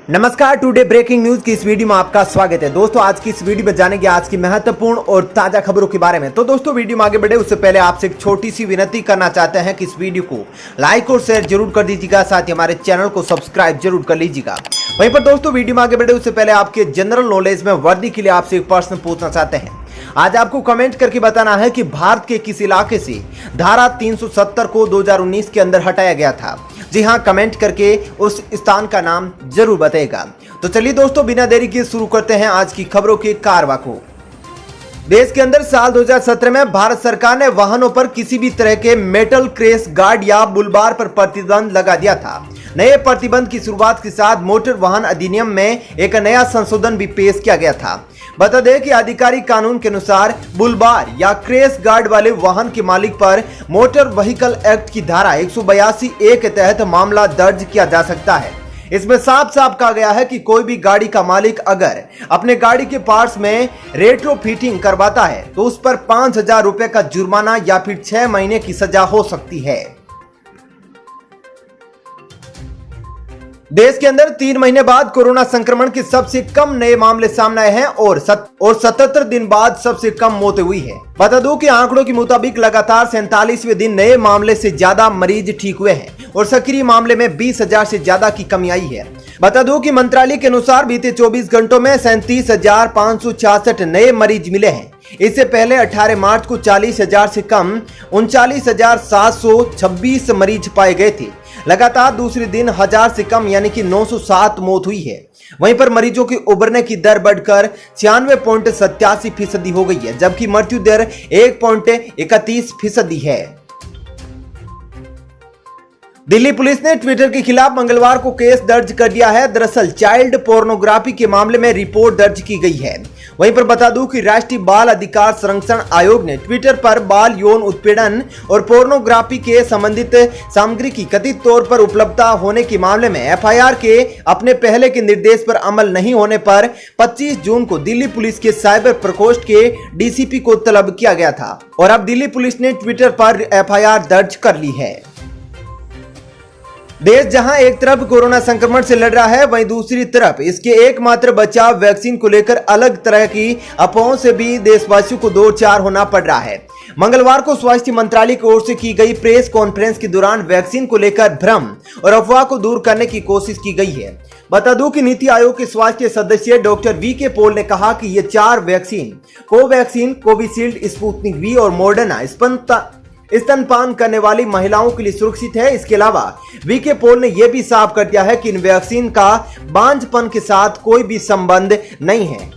नमस्कार, today breaking news की इस वीडियो में आपका स्वागत है। दोस्तों, आज की इस वीडियो में जानेंगे आज की महत्वपूर्ण और ताजा खबरों के बारे में। तो दोस्तों, वीडियो में आगे बढ़े उससे पहले आपसे एक छोटी सी विनती करना चाहते हैं कि इस वीडियो को लाइक और शेयर जरूर कर दीजिएगा, साथ ही हमारे चैनल को सब्सक्राइब जरूर कर लीजिएगा। वहीं पर दोस्तों, वीडियो में आगे बढ़े उससे पहले आपके जनरल नॉलेज में वर्दी के लिए आपसे एक प्रश्न पूछना चाहते हैं। आज आपको कमेंट करके बताना है कि भारत के किस इलाके से धारा 370 को 2019 के अंदर हटाया गया था। जी हां, कमेंट करके उस स्थान का नाम जरूर बताएगा। तो चलिए दोस्तों, बिना देरी के शुरू करते हैं आज की खबरों के कारवा को। देश के अंदर साल 2017 में भारत सरकार ने वाहनों पर किसी भी तरह के मेटल क्रेस गार्ड या बुलबार पर प्रतिबंध लगा दिया था। नए प्रतिबंध की शुरुआत के साथ मोटर वाहन अधिनियम में एक नया संशोधन भी पेश किया गया था। बता दें कि आधिकारिक कानून के अनुसार बुलबार या क्रेस गार्ड वाले वाहन के मालिक पर मोटर व्हीकल एक्ट की धारा 182(a) के तहत मामला दर्ज किया जा सकता है। इसमें साफ साफ कहा गया है कि कोई भी गाड़ी का मालिक अगर अपने गाड़ी के पार्ट्स में रेट्रोफिटिंग करवाता है तो उस पर 5,000 रुपए का जुर्माना या फिर 6 महीने की सजा हो सकती है। देश के अंदर 3 महीने बाद कोरोना संक्रमण के सबसे कम नए मामले सामने आए हैं और 77 दिन बाद सबसे कम मौतें हुई है। बता दूं कि आंकड़ों के मुताबिक लगातार 47वें दिन नए मामले से ज्यादा मरीज ठीक हुए हैं और सक्रिय मामले में 20,000 से ज्यादा की कमी आई है। बता दूं कि मंत्रालय के अनुसार बीते 24 घंटों में 37,566 नए मरीज मिले हैं। इससे पहले 18 मार्च को 40,000 से कम 39,726 मरीज पाए गए थे। लगातार दूसरे दिन 1000 से कम यानी कि 907 मौत हुई है। वहीं पर मरीजों के उबरने की दर बढ़कर 96.87% हो गई है, जबकि मृत्यु दर 1.31% है। दिल्ली पुलिस ने ट्विटर के खिलाफ मंगलवार को केस दर्ज कर दिया है। दरअसल चाइल्ड पोर्नोग्राफी के मामले में रिपोर्ट दर्ज की गई है। वहीं पर बता दूं कि राष्ट्रीय बाल अधिकार संरक्षण आयोग ने ट्विटर पर बाल यौन उत्पीड़न और पोर्नोग्राफी के संबंधित सामग्री की कथित तौर पर उपलब्धता होने के मामले में एफआईआर के अपने पहले के निर्देश पर अमल नहीं होने पर 25 जून को दिल्ली पुलिस के साइबर प्रकोष्ठ के डीसीपी को तलब किया गया था और अब दिल्ली पुलिस ने ट्विटर पर एफआईआर दर्ज कर ली है। देश जहां एक तरफ कोरोना संक्रमण से लड़ रहा है, वहीं दूसरी तरफ इसके एकमात्र बचाव वैक्सीन को लेकर अलग तरह की अफवाहों से भी देशवासियों को दो चार होना पड़ रहा है। मंगलवार को स्वास्थ्य मंत्रालय की ओर से की गई प्रेस कॉन्फ्रेंस के दौरान वैक्सीन को लेकर भ्रम और अफवाह को दूर करने की कोशिश की गई है। बता दूं कि नीति आयोग के स्वास्थ्य सदस्य डॉक्टर वी.के. पॉल ने कहा कि ये 4 vaccine Covaxin, Covishield, Sputnik V और मॉडर्ना स्तनपान करने वाली महिलाओं के लिए सुरक्षित है। इसके अलावा वी.के. पॉल ने यह भी साफ कर दिया है कि इन वैक्सीन का बांझपन के साथ कोई भी संबंध नहीं है।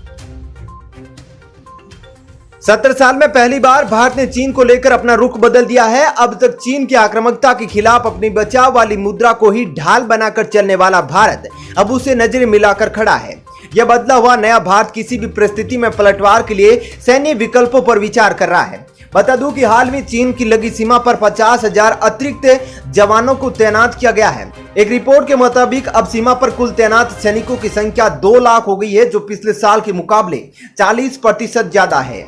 70 साल में पहली बार भारत ने चीन को लेकर अपना रुख बदल दिया है। अब तक चीन की आक्रामकता के खिलाफ अपनी बचाव वाली मुद्रा को ही ढाल बनाकर चलने वाला भारत अब उसे नजरें मिलाकर खड़ा है। यह बदला हुआ नया भारत किसी भी परिस्थिति में पलटवार के लिए सैन्य विकल्पों पर विचार कर रहा है। बता दूं कि हाल में चीन की लगी सीमा पर 50,000 अतिरिक्त जवानों को तैनात किया गया है। एक रिपोर्ट के मुताबिक अब सीमा पर कुल तैनात सैनिकों की संख्या 2 लाख हो गई है, जो पिछले साल के मुकाबले 40% ज्यादा है।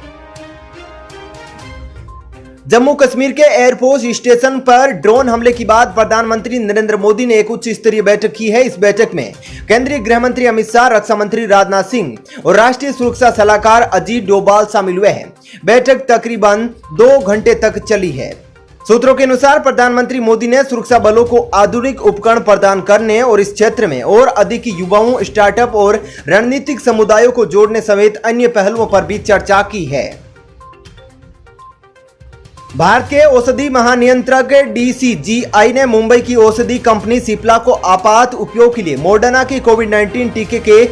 जम्मू कश्मीर के एयरफोर्स स्टेशन पर ड्रोन हमले के बाद प्रधानमंत्री नरेंद्र मोदी ने एक उच्च स्तरीय बैठक की है। इस बैठक में केंद्रीय गृह मंत्री अमित शाह, रक्षा मंत्री राजनाथ सिंह और राष्ट्रीय सुरक्षा सलाहकार अजीत डोभाल शामिल हुए हैं। बैठक तकरीबन 2 घंटे तक चली है। सूत्रों के अनुसार प्रधानमंत्री मोदी ने सुरक्षा बलों को आधुनिक उपकरण प्रदान करने और इस क्षेत्र में और अधिक युवाओं, स्टार्टअप और रणनीतिक समुदायों को जोड़ने समेत अन्य पहलुओं पर भी चर्चा की है। भारत के औषधि महानियंत्रक डीसीजीआई ने मुंबई की औषधि कंपनी सिप्ला को आपात उपयोग के लिए मॉडर्ना के कोविड-19 टीके के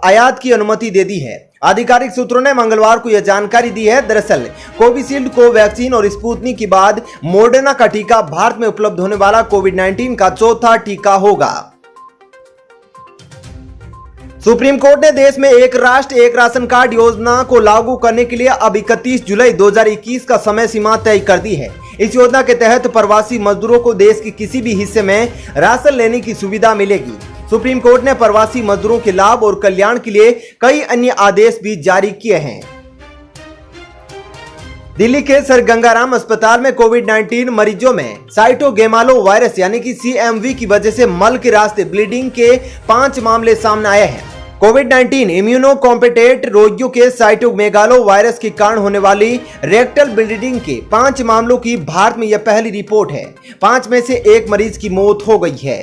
आयात की अनुमति दे दी है। आधिकारिक सूत्रों ने मंगलवार को यह जानकारी दी है। दरअसल कोविशील्ड, कोवैक्सीन और स्पुतनिक के बाद मॉडर्ना का टीका भारत में उपलब्ध होने वाला कोविड-19 का चौथा टीका होगा। सुप्रीम कोर्ट ने देश में एक राष्ट्र एक राशन कार्ड योजना को लागू करने के लिए अब 31 जुलाई 2021 का समय सीमा तय कर दी है। इस योजना के तहत प्रवासी मजदूरों को देश के किसी भी हिस्से में राशन लेने की सुविधा मिलेगी। सुप्रीम कोर्ट ने प्रवासी मजदूरों के लाभ और कल्याण के लिए कई अन्य आदेश भी जारी किए हैं। दिल्ली के सर गंगाराम अस्पताल में कोविड-19 मरीजों में साइटोगेमालो वायरस यानी कि CMV की वजह से मल के रास्ते ब्लीडिंग के 5 मामले सामने आए हैं। कोविड-19 इम्यूनो कॉम्पिटेंट रोगियों के साइटोमेगालो वायरस के कारण होने वाली रेक्टल ब्लीडिंग के 5 मामलों की भारत में यह पहली रिपोर्ट है। 5 में से 1 मरीज की मौत हो गई है।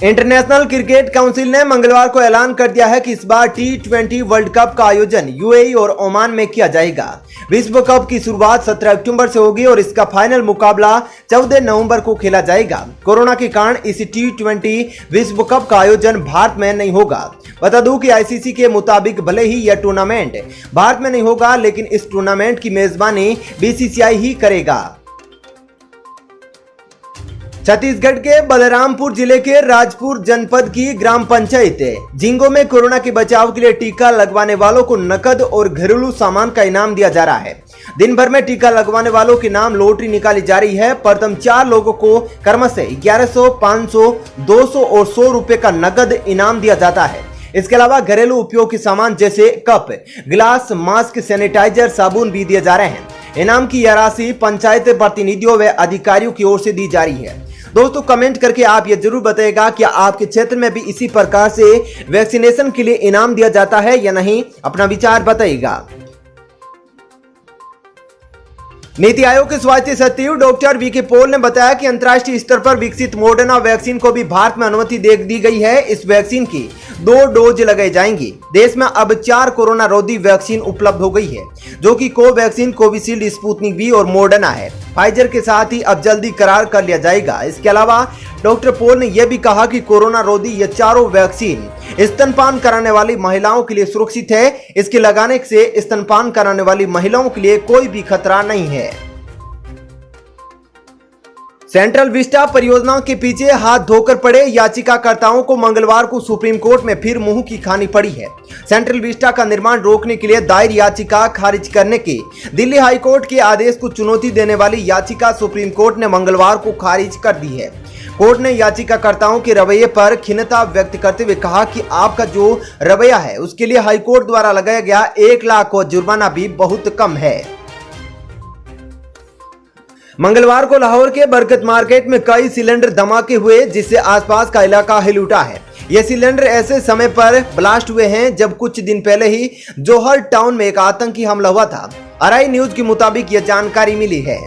इंटरनेशनल क्रिकेट काउंसिल ने मंगलवार को ऐलान कर दिया है कि इस बार T20 वर्ल्ड कप का आयोजन UAE और ओमान में किया जाएगा। विश्व कप की शुरुआत 17 अक्टूबर से होगी और इसका फाइनल मुकाबला 14 नवंबर को खेला जाएगा। कोरोना के कारण इस T20 विश्व कप का आयोजन भारत में नहीं होगा। बता दूं कि ICC के मुताबिक भले ही यह टूर्नामेंट भारत में नहीं होगा, लेकिन इस टूर्नामेंट की मेजबानी BCCI ही करेगा। छत्तीसगढ़ के बलरामपुर जिले के राजपुर जनपद की ग्राम पंचायत जिंगो में कोरोना के बचाव के लिए टीका लगवाने वालों को नकद और घरेलू सामान का इनाम दिया जा रहा है। दिन भर में टीका लगवाने वालों के नाम लॉटरी निकाली जा रही है। प्रथम 4 लोगों को क्रमशः 1100, 500, 200 और 100 रुपए का नकद इनाम दिया जाता है। इसके अलावा घरेलू उपयोग के सामान जैसे कप, गिलास, मास्क, सैनिटाइजर, साबुन भी दिए जा रहे हैं। इनाम की यह राशि पंचायत प्रतिनिधियों व अधिकारियों की ओर से दी जा रही है। दोस्तों, कमेंट करके आप ये जरूर बताइएगा कि आपके क्षेत्र में भी इसी प्रकार से वैक्सीनेशन के लिए इनाम दिया जाता है या नहीं। अपना विचार बताइएगा। नीति आयोग के स्वास्थ्य सचिव डॉक्टर वीके पॉल ने बताया कि अंतर्राष्ट्रीय स्तर पर विकसित मॉडर्ना वैक्सीन को भी भारत में अनुमति दे दी गई है। इस वैक्सीन की 2 डोज लगाई जाएंगी। देश में अब 4 कोरोना रोधी वैक्सीन उपलब्ध हो गई है, जो कि कोवैक्सीन, कोविशील्ड, स्पुतनिक V और मॉडर्ना है। फाइजर के साथ ही अब जल्दी करार कर लिया जाएगा। इसके अलावा डॉक्टर पॉल ने यह भी कहा कि कोरोना रोधी ये चारों वैक्सीन स्तनपान कराने वाली महिलाओं के लिए सुरक्षित है। इसके लगाने से स्तनपान कराने वाली महिलाओं के लिए कोई भी खतरा नहीं है। सेंट्रल विस्टा परियोजनाओं के पीछे हाथ धोकर पड़े याचिकाकर्ताओं को मंगलवार को सुप्रीम कोर्ट में फिर मुंह की खानी पड़ी है। सेंट्रल विस्टा का निर्माण रोकने के लिए दायर याचिका खारिज करने के दिल्ली हाईकोर्ट के आदेश को चुनौती देने वाली याचिका सुप्रीम कोर्ट ने मंगलवार को खारिज कर दी है। कोर्ट ने याचिकाकर्ताओं के रवैये पर खिन्नता व्यक्त करते हुए कहा कि आपका जो रवैया है उसके लिए हाईकोर्ट द्वारा लगाया गया 1 लाख का जुर्माना भी बहुत कम है। मंगलवार को लाहौर के बरकत मार्केट में कई सिलेंडर धमाके हुए, जिससे आसपास का इलाका हिल उठा है। ये सिलेंडर ऐसे समय पर ब्लास्ट हुए हैं जब कुछ दिन पहले ही जौहर टाउन में एक आतंकी हमला हुआ था। RI न्यूज के मुताबिक यह जानकारी मिली है।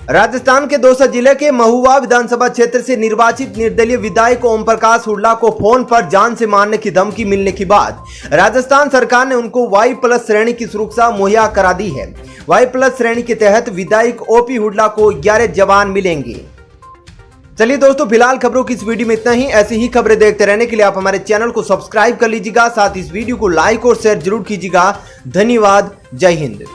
राजस्थान के दौसा जिले के महुआ विधानसभा क्षेत्र से निर्वाचित निर्दलीय विधायक ओम प्रकाश हुड्डा को फोन पर जान से मारने की धमकी मिलने के बाद राजस्थान सरकार ने उनको Y+ श्रेणी की सुरक्षा मुहैया करा दी है। Y+ श्रेणी के तहत विधायक OP हुड्डा को 11 जवान मिलेंगे। चलिए दोस्तों, फिलहाल खबरों की इस वीडियो में इतना ही। ऐसी ही खबरें देखते रहने के लिए आप हमारे चैनल को सब्सक्राइब कर लीजिएगा। साथ ही इस वीडियो को लाइक और शेयर जरूर कीजिएगा। धन्यवाद। जय हिंद।